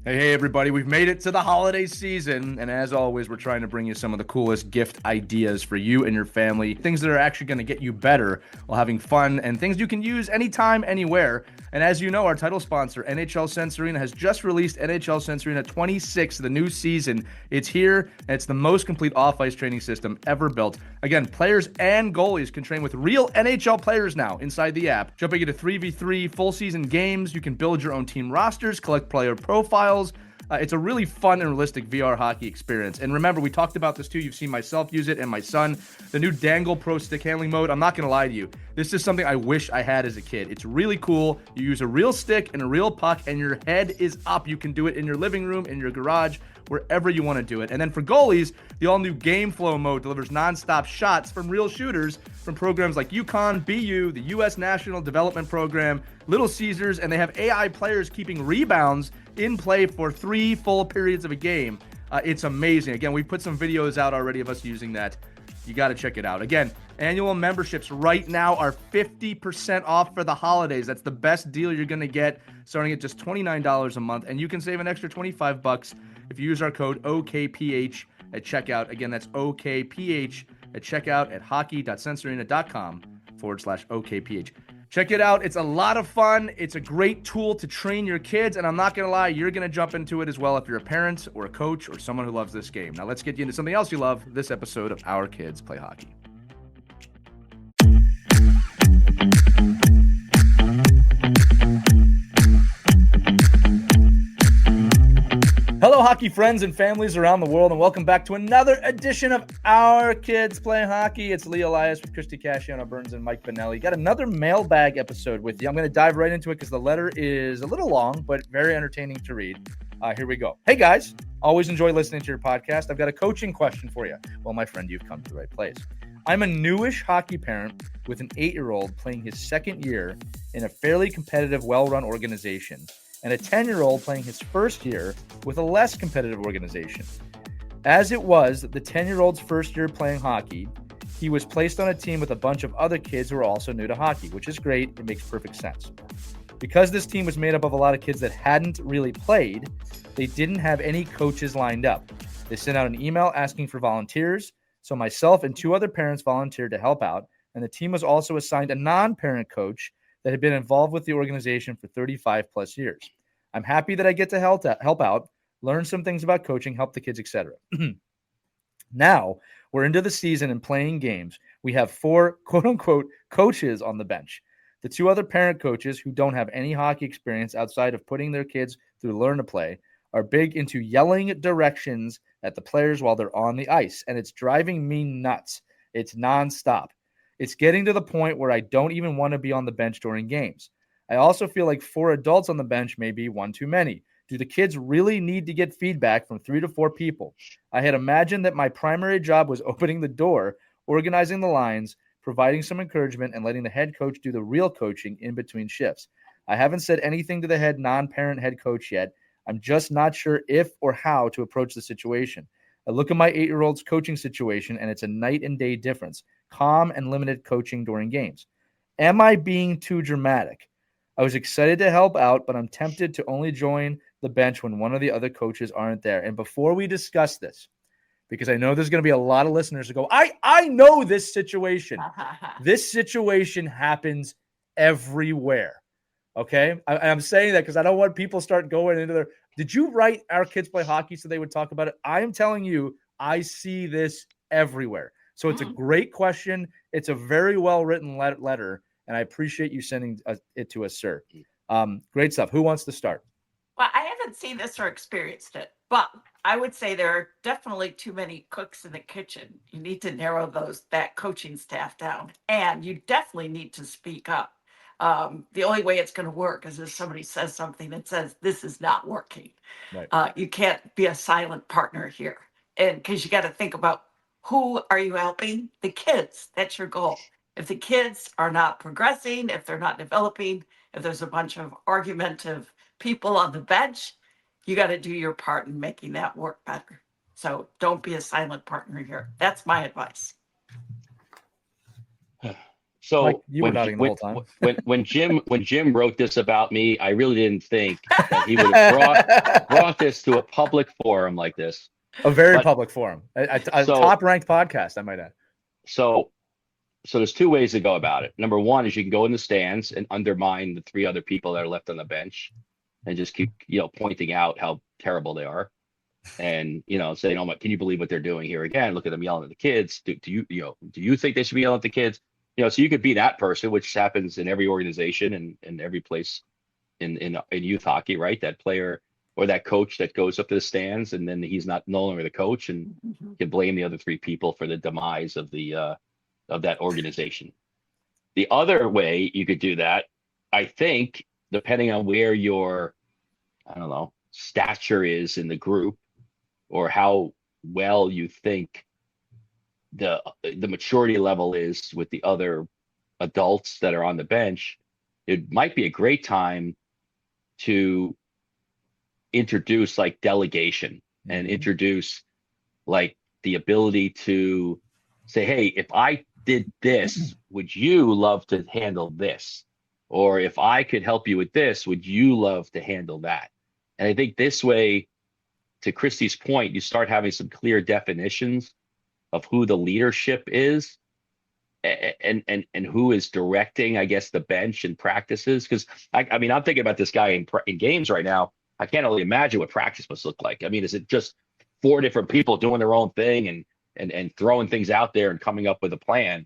Hey, everybody. We've made it to the holiday season. And as always, we're trying to bring you some of the coolest gift ideas for you and your family. Things that are actually going to get you better while having fun and things you can use anytime, anywhere. And as you know, our title sponsor, NHL Sensorina, has just released NHL Sensorina 26, the new season. It's here, and it's the most complete off-ice training system ever built. Again, players and goalies can train with real NHL players now inside the app. Jumping into 3v3 full season games, you can build your own team rosters, collect player profiles. It's a really fun and realistic VR hockey experience. And remember, we talked about this too. You've seen myself use it and my son. The new Dangle Pro stick handling mode. I'm not going to lie to you. This is something I wish I had as a kid. It's really cool. You use a real stick and a real puck, and your head is up. You can do it in your living room, in your garage, wherever you want to do it. And then for goalies, the all-new Game Flow mode delivers nonstop shots from real shooters from programs like UConn, BU, the U.S. National Development Program, Little Caesars, and they have AI players keeping rebounds in play for 3 full periods of a game. It's amazing. Again, we put some videos out already of us using that. You got to check it out. Again, annual memberships right now are 50% off for the holidays. That's the best deal you're going to get, starting at just $29 a month. And you can save an extra $25 if you use our code OKPH at checkout. Again, that's OKPH at checkout at hockey.sensorina.com/OKPH. Check it out. It's a lot of fun. It's a great tool to train your kids. And I'm not going to lie, you're going to jump into it as well if you're a parent or a coach or someone who loves this game. Now let's get you into something else you love, this episode of Our Kids Play Hockey. Hello, hockey friends and families around the world, and welcome back to another edition of Our Kids Play Hockey. It's Lee Elias with Christie, Burns, and Mike Benelli. Got another mailbag episode with you. I'm going to dive right into it because the letter is a little long, but very entertaining to read. Here we go. Hey, guys. Always enjoy listening to your podcast. I've got a coaching question for you. Well, my friend, you've come to the right place. I'm a newish hockey parent with an 8-year-old playing his second year in a fairly competitive, well-run organization, and a 10-year-old playing his first year with a less competitive organization. As it was the 10-year-old's first year playing hockey, he was placed on a team with a bunch of other kids who are also new to hockey, which is great. It makes perfect sense. Because this team was made up of a lot of kids that hadn't really played, they didn't have any coaches lined up. They sent out an email asking for volunteers, so myself and 2 other parents volunteered to help out, and the team was also assigned a non-parent coach that had been involved with the organization for 35 plus years. I'm happy that I get to help out, learn some things about coaching, help the kids, etc. Now we're into the season and playing games. We have 4 quote unquote coaches on the bench. The 2 other parent coaches who don't have any hockey experience outside of putting their kids through learn to play are big into yelling directions at the players while they're on the ice. And it's driving me nuts. It's nonstop. It's getting to the point where I don't even want to be on the bench during games. I also feel like 4 adults on the bench may be one too many. Do the kids really need to get feedback from 3 to 4 people? I had imagined that my primary job was opening the door, organizing the lines, providing some encouragement, and letting the head coach do the real coaching in between shifts. I haven't said anything to the head non-parent head coach yet. I'm just not sure if or how to approach the situation. I look at my 8-year-old's coaching situation, and it's a night and day difference. Calm and limited coaching during games. Am I being too dramatic? I was excited to help out, but I'm tempted to only join the bench when one of the other coaches aren't there. And before we discuss this, because I know there's going to be a lot of listeners who go, I know this situation. This situation happens everywhere. Okay? I'm saying that because I don't want people start going into their, did you write Our Kids Play Hockey so they would talk about it? I am telling you, I see this everywhere. So it's a great question. It's a very well-written letter, and I appreciate you sending it to us, sir. Great stuff. Who wants to start? Well, I haven't seen this or experienced it, but I would say there are definitely too many cooks in the kitchen. You need to narrow that coaching staff down, and you definitely need to speak up. The only way it's going to work is if somebody says something that says this is not working. Right. You can't be a silent partner here, and because you got to think about who are you helping? The kids. That's your goal. If the kids are not progressing, if they're not developing, if there's a bunch of argumentative people on the bench, you got to do your part in making that work better. So don't be a silent partner here. That's my advice. Mike, So you were nodding the whole time. when Jim wrote this about me, I really didn't think that he would have brought this to a public forum like this. A very But public forum, a so top-ranked podcast, I might add. so so there's two ways to go about it. Number one is you can go in the stands and undermine the three other people that are left on the bench, and just keep pointing out how terrible they are, and saying, "Oh my, can you believe what they're doing here again? Look at them yelling at the kids. Do you do you think they should be yelling at the kids?" So you could be that person, which happens in every organization and every place in youth hockey, right? That player or that coach that goes up to the stands and then he's no longer the coach and can blame the other three people for the demise of that organization. The other way you could do that, I think, depending on where your, I don't know, stature is in the group or how well you think the maturity level is with the other adults that are on the bench, it might be a great time to introduce like delegation and introduce like the ability to say, hey, if I did this, would you love to handle this? Or if I could help you with this, would you love to handle that? And I think this way, to Christie's point, you start having some clear definitions of who the leadership is and who is directing, I guess, the bench and practices. Because I mean, I'm thinking about this guy in games right now. I can't only imagine what practice must look like. I mean, is it just four different people doing their own thing and throwing things out there and coming up with a plan?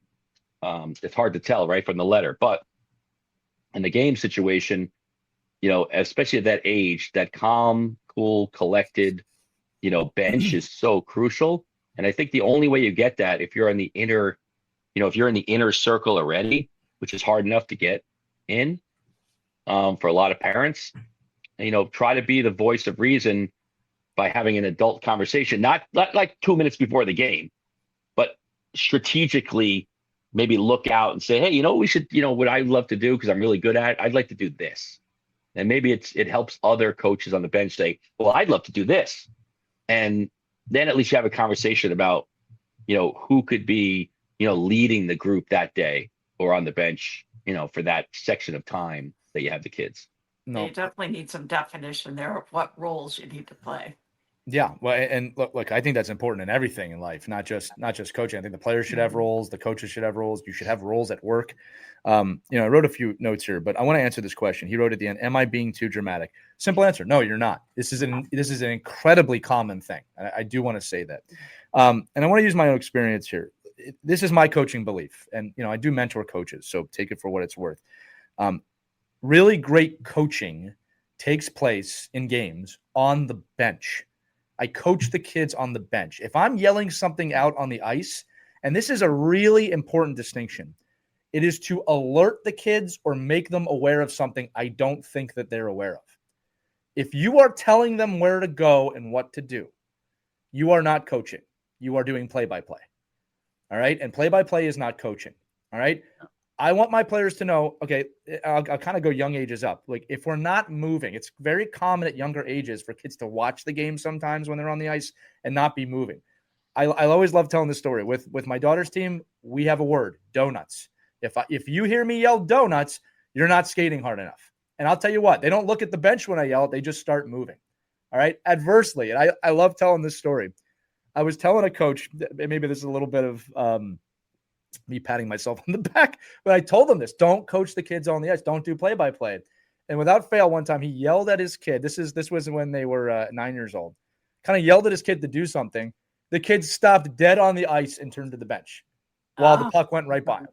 It's hard to tell, right, from the letter. But in the game situation, especially at that age, that calm, cool, collected, bench is so crucial. And I think the only way you get that, if you're in the inner, if you're in the inner circle already, which is hard enough to get in, for a lot of parents, try to be the voice of reason by having an adult conversation, not like 2 minutes before the game, but strategically maybe look out and say, hey, we should, what I'd love to do, because I'm really good at it, I'd like to do this. And maybe it helps other coaches on the bench say, well, I'd love to do this. And then at least you have a conversation about, who could be, leading the group that day or on the bench, for that section of time that you have the kids. No. You definitely need some definition there of what roles you need to play. Yeah, well, and look, I think that's important in everything in life, not just coaching. I think the players should have roles, the coaches should have roles. You should have roles at work. I wrote a few notes here, but I want to answer this question. He wrote at the end, "Am I being too dramatic?" Simple answer: no, you're not. This is an incredibly common thing. I do want to say that, and I want to use my own experience here. This is my coaching belief, and I do mentor coaches, so take it for what it's worth. Really great coaching takes place in games on the bench. I coach the kids on the bench. If I'm yelling something out on the ice, and this is a really important distinction, it is to alert the kids or make them aware of something I don't think that they're aware of. If you are telling them where to go and what to do, you are not coaching. You are doing play-by-play. All right? And play-by-play is not coaching. All right? I want my players to know, okay, I'll kind of go young ages up. Like, if we're not moving, it's very common at younger ages for kids to watch the game sometimes when they're on the ice and not be moving. I always love telling this story. With my daughter's team, we have a word, donuts. If you hear me yell donuts, you're not skating hard enough. And I'll tell you what, they don't look at the bench when I yell, they just start moving. All right? Adversely, and I love telling this story. I was telling a coach, maybe this is a little bit of me patting myself on the back, but I told him this: don't coach the kids on the ice. Don't do play-by-play. And without fail, one time he yelled at his kid. This was when they were 9 years old. Kind of yelled at his kid to do something. The kid stopped dead on the ice and turned to the bench while the puck went right by him.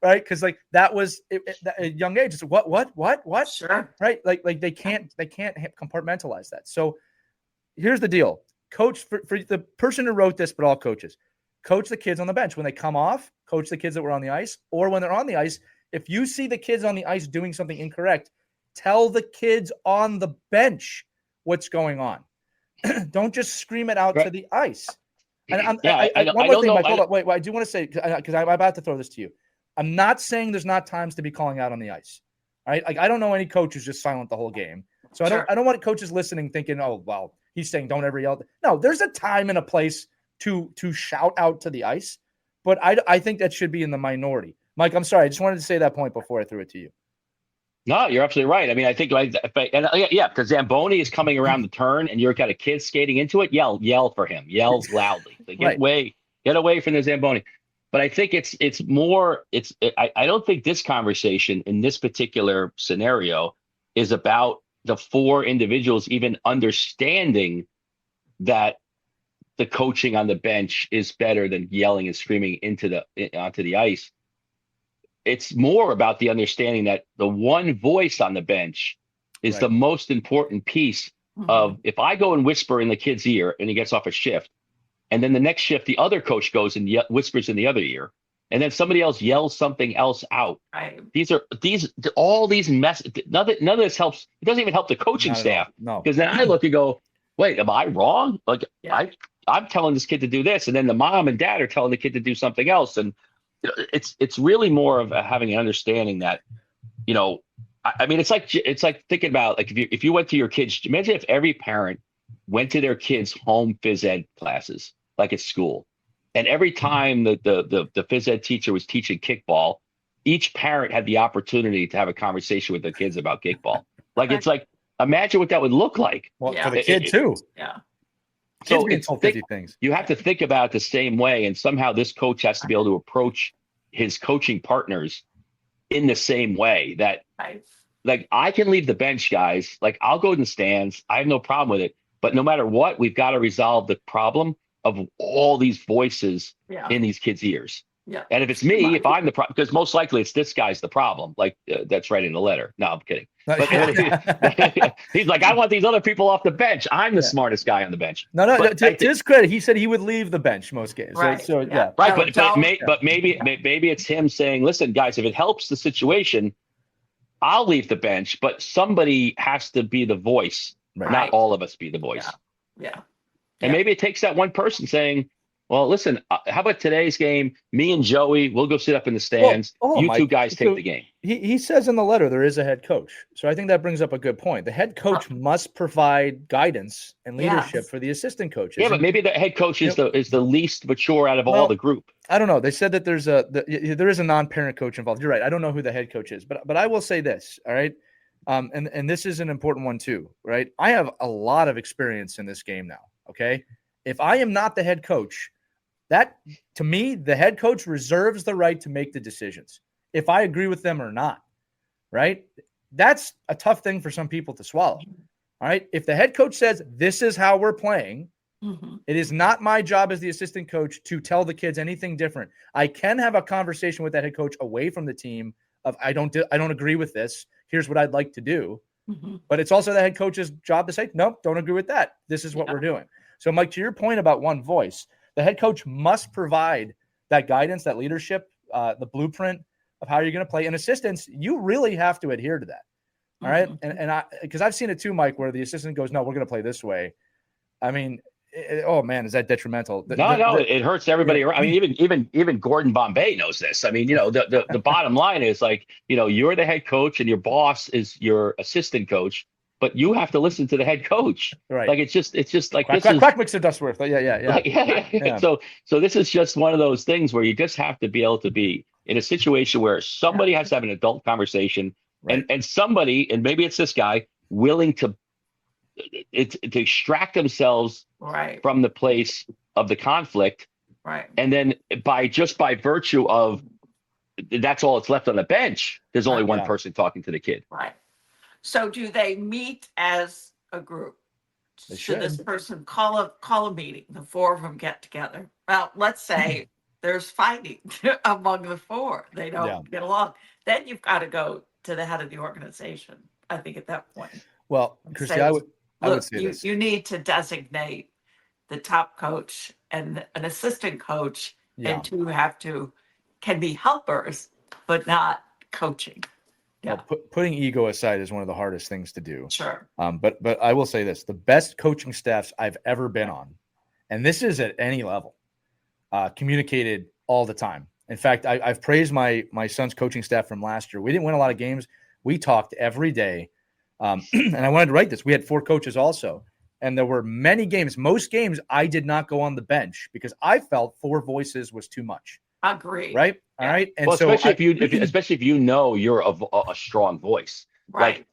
Right? Because like that was at a young age. It's what? Sure. Right? Like they can't compartmentalize that. So here's the deal. Coach, for the person who wrote this, but all coaches, coach the kids on the bench. When they come off, coach the kids that were on the ice, or when they're on the ice, if you see the kids on the ice doing something incorrect, tell the kids on the bench what's going on. Don't just scream it out to the ice. And one more thing, Mike, hold up. Wait, I do want to say, because I'm about to throw this to you. I'm not saying there's not times to be calling out on the ice. All right? Like, I don't know any coach who's just silent the whole game. So I don't want coaches listening thinking, oh, well, he's saying don't ever yell. No, there's a time and a place to shout out to the ice, but I think that should be in the minority. Mike, I'm sorry. I just wanted to say that point before I threw it to you. No, you're absolutely right. I mean, I think because Zamboni is coming around the turn and you've got a kid skating into it, yell for him, yell loudly. Like, get away from the Zamboni. But I think I don't think this conversation in this particular scenario is about the four individuals even understanding that the coaching on the bench is better than yelling and screaming onto the ice. It's more about the understanding that the one voice on the bench is the most important piece of, if I go and whisper in the kid's ear and he gets off a shift, and then the next shift, the other coach goes and whispers in the other ear, and then somebody else yells something else out. Right. All these none of this helps. It doesn't even help the coaching staff. No. Because then I look and go, wait, am I wrong? Like I'm telling this kid to do this, and then the mom and dad are telling the kid to do something else. And it's really more of having an understanding that, I mean, it's like thinking about, like, if you went to your kids, imagine if every parent went to their kids' home phys ed classes, like at school, and every time the phys ed teacher was teaching kickball, each parent had the opportunity to have a conversation with their kids about kickball. Like, it's like, imagine what that would look like. Well, for the kid too. Yeah. So you have to think about it the same way, and somehow this coach has to be able to approach his coaching partners in the same way. That, like, I can leave the bench, guys. Like, I'll go in the stands. I have no problem with it. But no matter what, we've got to resolve the problem of all these voices in these kids' ears. Yeah. And if it's me, if I'm the problem, because most likely it's this guy's the problem, like that's writing the letter. No, I'm kidding. But he's like, I want these other people off the bench. I'm the smartest guy on the bench. No. To his credit, he said he would leave the bench most games. Right. Right. But maybe it's him saying, listen, guys, if it helps the situation, I'll leave the bench, but somebody has to be the voice. Right. Not all of us be the voice. Yeah. And maybe it takes that one person saying, well, listen, how about today's game? Me and Joey, we'll go sit up in the stands. You two guys take the game. He says in the letter there is a head coach. So I think that brings up a good point. The head coach must provide guidance and leadership for the assistant coaches. Yeah, but maybe the head coach is the least mature out of all the group. I don't know. They said that there is a non-parent coach involved. You're right. I don't know who the head coach is, but I will say this. All right. And this is an important one too, right? I have a lot of experience in this game now. Okay. If I am not the head coach, that, to me, the head coach reserves the right to make the decisions, if I agree with them or not, right? That's a tough thing for some people to swallow, all right? If the head coach says, this is how we're playing, it is not my job as the assistant coach to tell the kids anything different. I can have a conversation with that head coach away from the team of, I don't agree with this. Here's what I'd like to do. But it's also the head coach's job to say, nope, don't agree with that. This is what we're doing. So, Mike, to your point about one voice, the head coach must provide that guidance, that leadership, the blueprint of how you're going to play. And assistants, you really have to adhere to that. All right. And because I've seen it too, Mike, where the assistant goes, no, we're going to play this way. I mean, oh man, is that detrimental? It hurts everybody around. I mean, even Gordon Bombay knows this. I mean, the bottom line is, like, you're the head coach and your boss is your assistant coach, but you have to listen to the head coach. Right. Like, it's just like quack Mixer Dustworth. Yeah. So this is just one of those things where you just have to be able to be in a situation where somebody has to have an adult conversation, and somebody, and maybe it's this guy, willing to extract themselves from the place of the conflict. Right. And then by virtue of that's all that's left on the bench, there's only one person talking to the kid. Right. So do they meet as a group? Should this person call a meeting? The four of them get together. Well, let's say there's fighting among the four. They don't get along. Then you've got to go to the head of the organization, I think, at that point. Well, Christie, I would say this. You need to designate the top coach and an assistant coach, and two can be helpers, but not coaching. Yeah. Well, putting ego aside is one of the hardest things to do. Sure. But I will say this: the best coaching staffs I've ever been on, and this is at any level, communicated all the time. In fact, I've praised my son's coaching staff from last year. We didn't win a lot of games. We talked every day. And I wanted to write this. We had 4 coaches also. And there were many games, most games, I did not go on the bench because I felt 4 voices was too much. Agree. Right? All right. And Well, so especially if you know you're a strong voice. Right.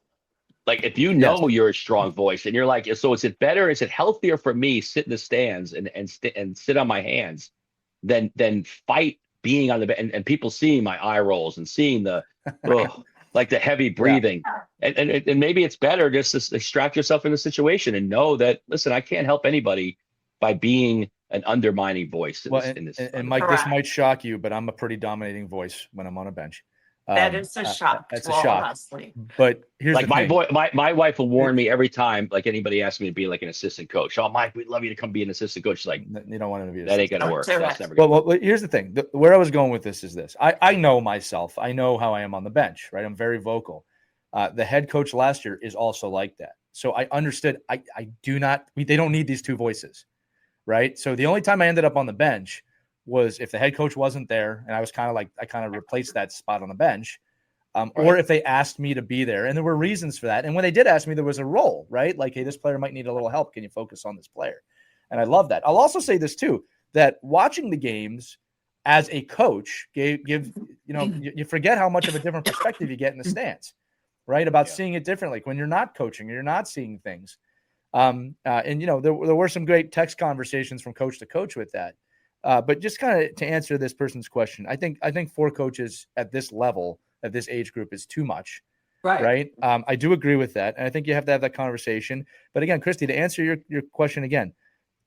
Like if you Yes. know you're a strong voice and you're like, so is it better? Is it healthier for me sit in the stands and sit on my hands than fight being on the bench and people seeing my eye rolls and seeing the like the heavy breathing and maybe it's better just to extract yourself in the situation and know that listen, I can't help anybody by being an undermining voice in this. And Mike, this might shock you, but I'm a pretty dominating voice when I'm on a bench. That is a shock. That's a shock. Honestly. But here's like the thing. My wife will warn me every time like anybody asks me to be like an assistant coach. Oh, Mike, we'd love you to come be an assistant coach. She's like, you don't want him to be. That ain't gonna work. That's never gonna work. Well, here's the thing. Where I was going with this is this. I know myself. I know how I am on the bench. Right. I'm very vocal. The head coach last year is also like that. So I understood. I do not. They don't need these two voices. Right. So the only time I ended up on the bench was if the head coach wasn't there, and I was kind of replaced that spot on the bench. Or if they asked me to be there, and there were reasons for that. And when they did ask me, there was a role, right? Like, hey, this player might need a little help. Can you focus on this player? And I love that. I'll also say this too, that watching the games as a coach you forget how much of a different perspective you get in the stands, right? About seeing it differently when you're not coaching, you're not seeing things. And there were some great text conversations from coach to coach with that. But just kind of to answer this person's question, I think 4 coaches at this level, at this age group, is too much. Right. I do agree with that. And I think you have to have that conversation. But again, Christie, to answer your question again,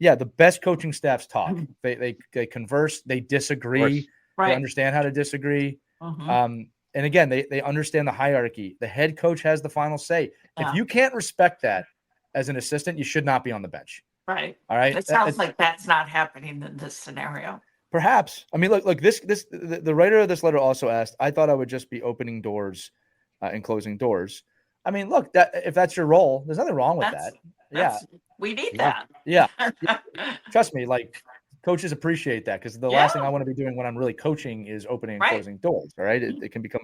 yeah, the best coaching staffs talk. They converse, they disagree, they understand how to disagree. And again, they understand the hierarchy. The head coach has the final say. If you can't respect that as an assistant, you should not be on the bench. Right. All right. It sounds like that's not happening in this scenario. Perhaps. I mean, look, the writer of this letter also asked, I thought I would just be opening doors and closing doors. I mean, look, if that's your role, there's nothing wrong with that. Yeah. We need that. Yeah. Trust me, like coaches appreciate that because the last thing I want to be doing when I'm really coaching is opening and closing doors. All right. It can become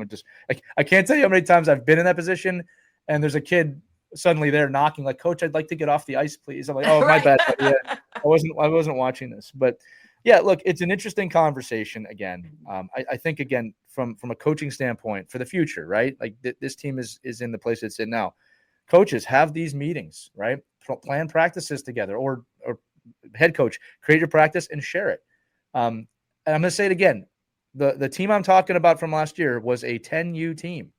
I can't tell you how many times I've been in that position and there's a kid suddenly there knocking like, Coach, I'd like to get off the ice, please. I'm like, oh, my bad. Yeah, I wasn't watching this, but yeah, look, it's an interesting conversation again. I think again, from a coaching standpoint for the future, right? Like this team is in the place it's in now. Coaches have these meetings, right? Plan practices together or head coach, create your practice and share it. And I'm going to say it again. The team I'm talking about from last year was a 10U team.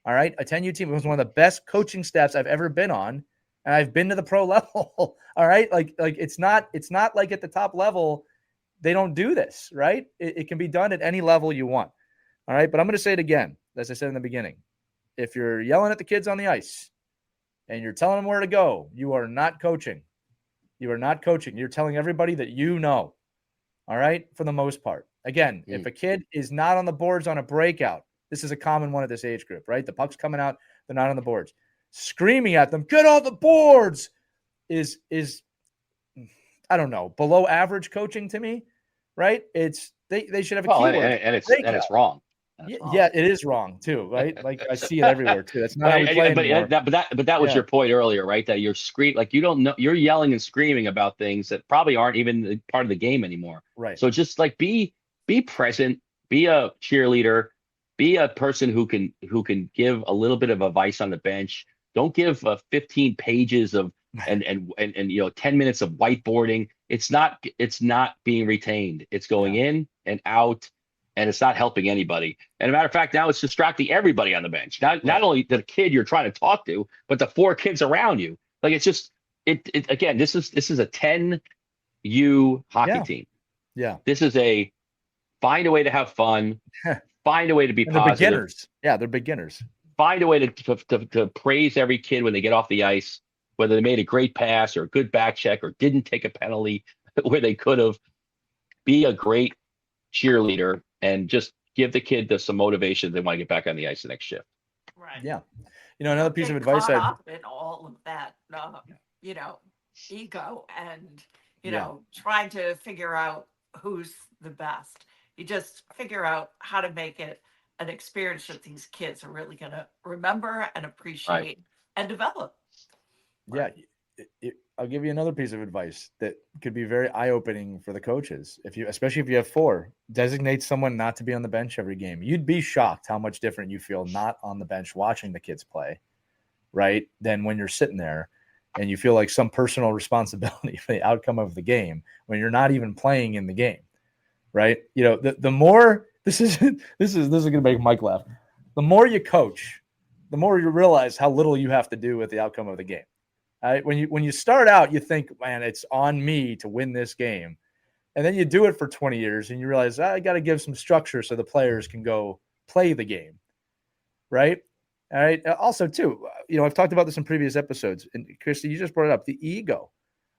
All right. A 10U team. It was one of the best coaching staffs I've ever been on. And I've been to the pro level. All right. Like it's not like at the top level, they don't do this, right? It can be done at any level you want. All right. But I'm going to say it again, as I said in the beginning. If you're yelling at the kids on the ice and you're telling them where to go, you are not coaching. You are not coaching. You're telling everybody that you know. All right. For the most part. Again, if a kid is not on the boards on a breakout, this is a common one at this age group, right? The puck's coming out. They're not on the boards. Screaming at them, get on the boards is I don't know, below average coaching to me, right? It's they should have a keyword. And it's wrong. Yeah, it is wrong too, right? Like I see it everywhere too. That's not how we play anymore. But that was your point earlier, right? That you're like you don't know, you're yelling and screaming about things that probably aren't even part of the game anymore. Right. So just like be present, be a cheerleader, be a person who can give a little bit of advice on the bench. Don't give 15 pages of and 10 minutes of whiteboarding. It's not being retained. It's going in and out, and it's not helping anybody. And a matter of fact, now it's distracting everybody on the bench. Not only the kid you're trying to talk to, but the 4 kids around you. Like it's just again, this is a 10U hockey team. Yeah. This is a find a way to have fun, find a way to be positive. They're beginners. Yeah, they're beginners. Find a way to praise every kid when they get off the ice, whether they made a great pass or a good back check or didn't take a penalty where they could have. Be a great cheerleader and just give the kid some motivation they want to get back on the ice the next shift. Right. Yeah. Another piece of advice in all of that, ego and, trying to figure out who's the best. You just figure out how to make it an experience that these kids are really going to remember and appreciate and develop. Yeah. I'll give you another piece of advice that could be very eye-opening for the coaches. Especially if you have 4, designate someone not to be on the bench every game. You'd be shocked how much different you feel not on the bench watching the kids play, right? Than when you're sitting there and you feel like some personal responsibility for the outcome of the game when you're not even playing in the game, right? The more this is going to make Mike laugh. The more you coach, the more you realize how little you have to do with the outcome of the game. Right? When you start out, you think, man, it's on me to win this game. And then you do it for 20 years and you realize, I got to give some structure so the players can go play the game. Right? All right. Also, too, I've talked about this in previous episodes. And Christie, you just brought it up, the ego,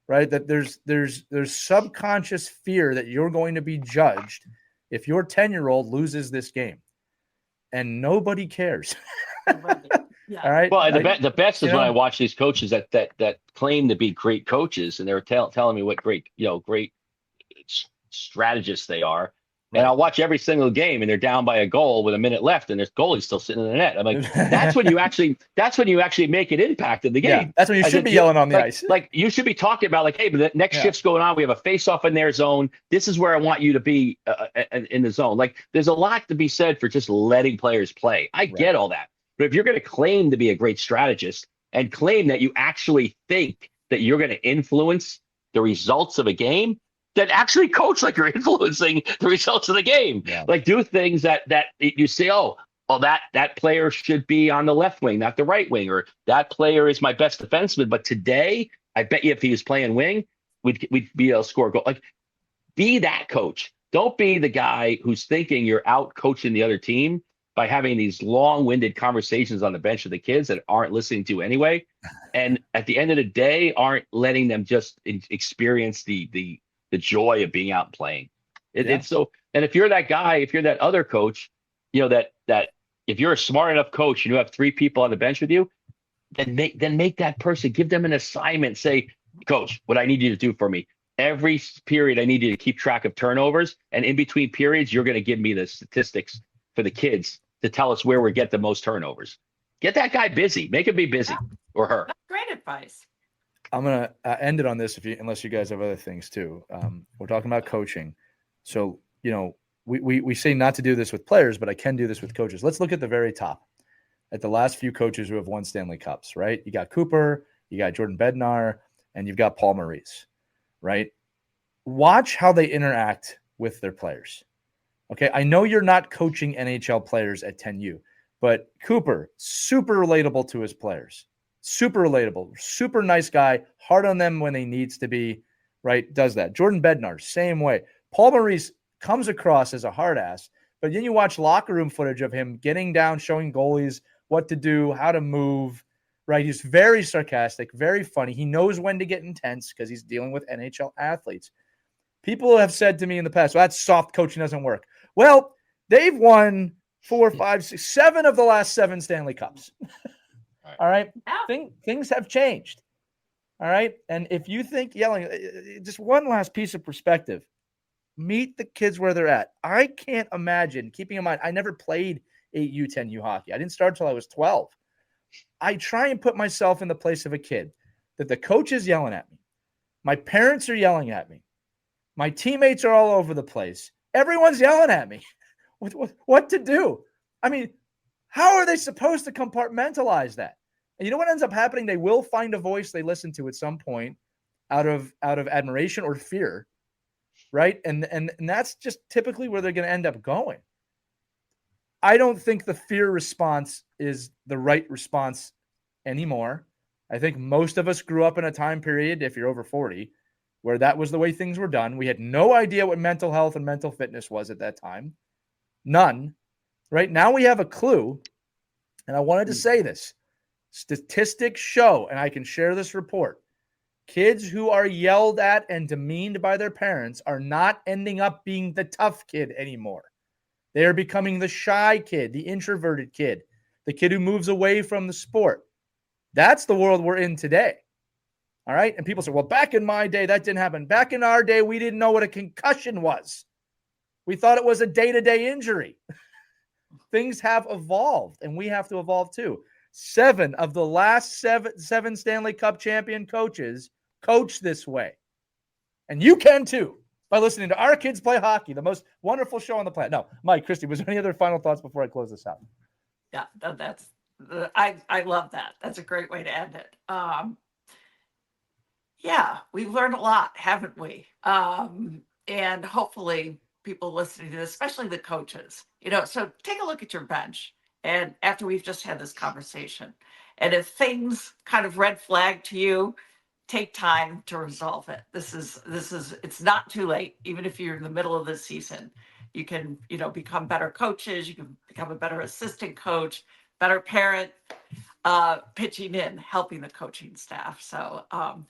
right? That there's subconscious fear that you're going to be judged if your 10-year-old loses this game. And nobody cares. Yeah. All right. Well, the best is when I watch these coaches that claim to be great coaches, and they're telling me what great strategists they are. Right. And I'll watch every single game, and they're down by a goal with a minute left, and their goalie's still sitting in the net. I'm like, that's when you actually make an impact in the game. Yeah, that's when you should be yelling on the ice. Like you should be talking about hey, but the next shift's going on. We have a face-off in their zone. This is where I want you to be in the zone. Like there's a lot to be said for just letting players play. I get all that. But if you're going to claim to be a great strategist and claim that you actually think that you're going to influence the results of a game, then actually coach like you're influencing the results of the game. Yeah. Like do things that you say, that player should be on the left wing, not the right wing, or that player is my best defenseman. But today, I bet you if he was playing wing, we'd be able to score a goal. Like be that coach. Don't be the guy who's thinking you're out coaching the other team by having these long-winded conversations on the bench with the kids that aren't listening to anyway. And at the end of the day, aren't letting them just experience the joy of being out and playing. It's so, and if you're that guy, if you're that other coach, that if you're a smart enough coach and you have 3 people on the bench with you, then make that person, give them an assignment, say, coach, what I need you to do for me. Every period, I need you to keep track of turnovers. And in between periods, you're going to give me the statistics for the kids to tell us where we get the most turnovers. Get that guy busy. Make him be busy or her. That's great advice. I'm going to end it on this unless you guys have other things too. We're talking about coaching. So, we say not to do this with players, but I can do this with coaches. Let's look at the very top at the last few coaches who have won Stanley Cups, right? You got Cooper, you got Jordan Bednar, and you've got Paul Maurice, right? Watch how they interact with their players. Okay, I know you're not coaching NHL players at 10U, but Cooper, super relatable to his players. Super relatable, super nice guy, hard on them when he needs to be, right? Does that. Jordan Bednar, same way. Paul Maurice comes across as a hard ass, but then you watch locker room footage of him getting down, showing goalies what to do, how to move, right? He's very sarcastic, very funny. He knows when to get intense because he's dealing with NHL athletes. People have said to me in the past, well, that's soft coaching, doesn't work. Well, they've won 4, 5, 6, 7 of the last 7 Stanley Cups. All right. Things have changed. All right. And if you think yelling, just one last piece of perspective, meet the kids where they're at. I can't imagine, keeping in mind, I never played 8U, 10U hockey. I didn't start until I was 12. I try and put myself in the place of a kid that the coach is yelling at me. My parents are yelling at me. My teammates are all over the place. Everyone's yelling at me. What to do? I mean, how are they supposed to compartmentalize that? And you know what ends up happening? They will find a voice they listen to at some point out of admiration or fear, right? And that's just typically where they're going to end up going. I don't think the fear response is the right response anymore. I think most of us grew up in a time period, if you're over 40, where that was the way things were done. We had no idea what mental health and mental fitness was at that time. None. Right now we have a clue. And I wanted to say this. Statistics show, and I can share this report, kids who are yelled at and demeaned by their parents are not ending up being the tough kid anymore. They are becoming the shy kid, the introverted kid, the kid who moves away from the sport. That's the world we're in today. All right. And people say, well, back in my day, that didn't happen. Back in our day, we didn't know what a concussion was. We thought it was a day-to-day injury. Things have evolved, and we have to evolve too. 7 of the last seven Stanley Cup champion coaches coach this way. And you can too by listening to Our Kids Play Hockey, the most wonderful show on the planet. No, Mike, Christie, was there any other final thoughts before I close this out? Yeah, I love that. That's a great way to end it. Yeah, we've learned a lot, haven't we? And hopefully people listening to this, especially the coaches, so take a look at your bench. And after we've just had this conversation, and if things kind of red flag to you, take time to resolve it. It's not too late. Even if you're in the middle of the season, you can, become better coaches. You can become a better assistant coach, better parent, pitching in, helping the coaching staff. So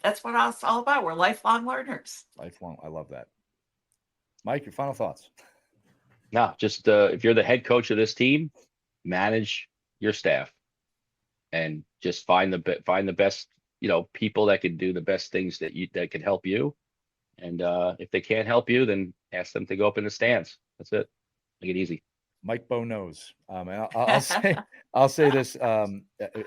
that's what it's all about. We're lifelong learners. Lifelong. I love that. Mike, your final thoughts? No, just if you're the head coach of this team, manage your staff and just find the best, people that can do the best things that can help you. And if they can't help you, then ask them to go up in the stands. That's it. Make it easy. Mike Bo knows. And I'll say this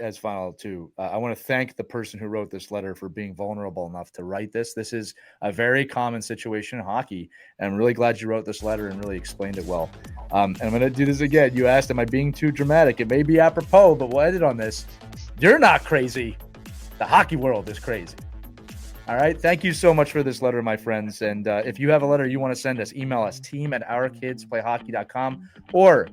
as final too. I want to thank the person who wrote this letter for being vulnerable enough to write this. This is a very common situation in hockey, and I'm really glad you wrote this letter and really explained it well. And I'm going to do this again. You asked, am I being too dramatic? It may be apropos, but we'll edit on this. You're not crazy. The hockey world is crazy. All right. Thank you so much for this letter, my friends. And if you have a letter you want to send us, email us, team@ourkidsplayhockey.com, or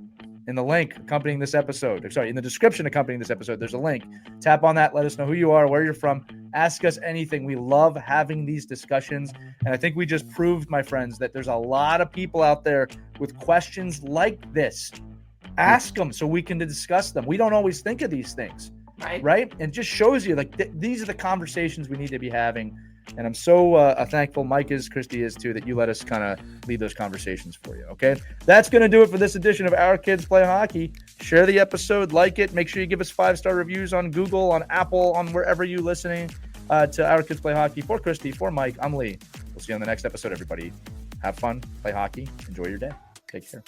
in the link accompanying this episode, in the description accompanying this episode, there's a link. Tap on that. Let us know who you are, where you're from. Ask us anything. We love having these discussions. And I think we just proved, my friends, that there's a lot of people out there with questions like this. Ask them so we can discuss them. We don't always think of these things. Right. And it just shows you these are the conversations we need to be having. And I'm so thankful Mike is, Christie is too, that you let us kind of lead those conversations for you. Okay. That's going to do it for this edition of Our Kids Play Hockey. Share the episode, like it. Make sure you give us 5-star reviews on Google, on Apple, on wherever you're listening to Our Kids Play Hockey. For Christie, for Mike, I'm Lee. We'll see you on the next episode, everybody. Have fun, play hockey, enjoy your day. Take care.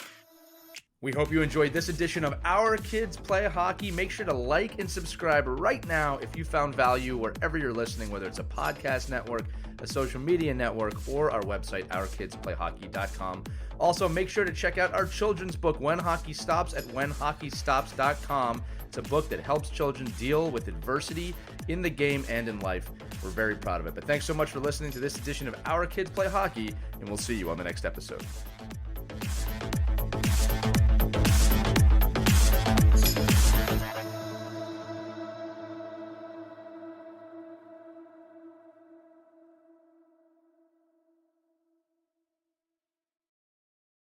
We hope you enjoyed this edition of Our Kids Play Hockey. Make sure to like and subscribe right now if you found value wherever you're listening, whether it's a podcast network, a social media network, or our website, ourkidsplayhockey.com. Also, make sure to check out our children's book, When Hockey Stops, at whenhockeystops.com. It's a book that helps children deal with adversity in the game and in life. We're very proud of it. But thanks so much for listening to this edition of Our Kids Play Hockey, and we'll see you on the next episode.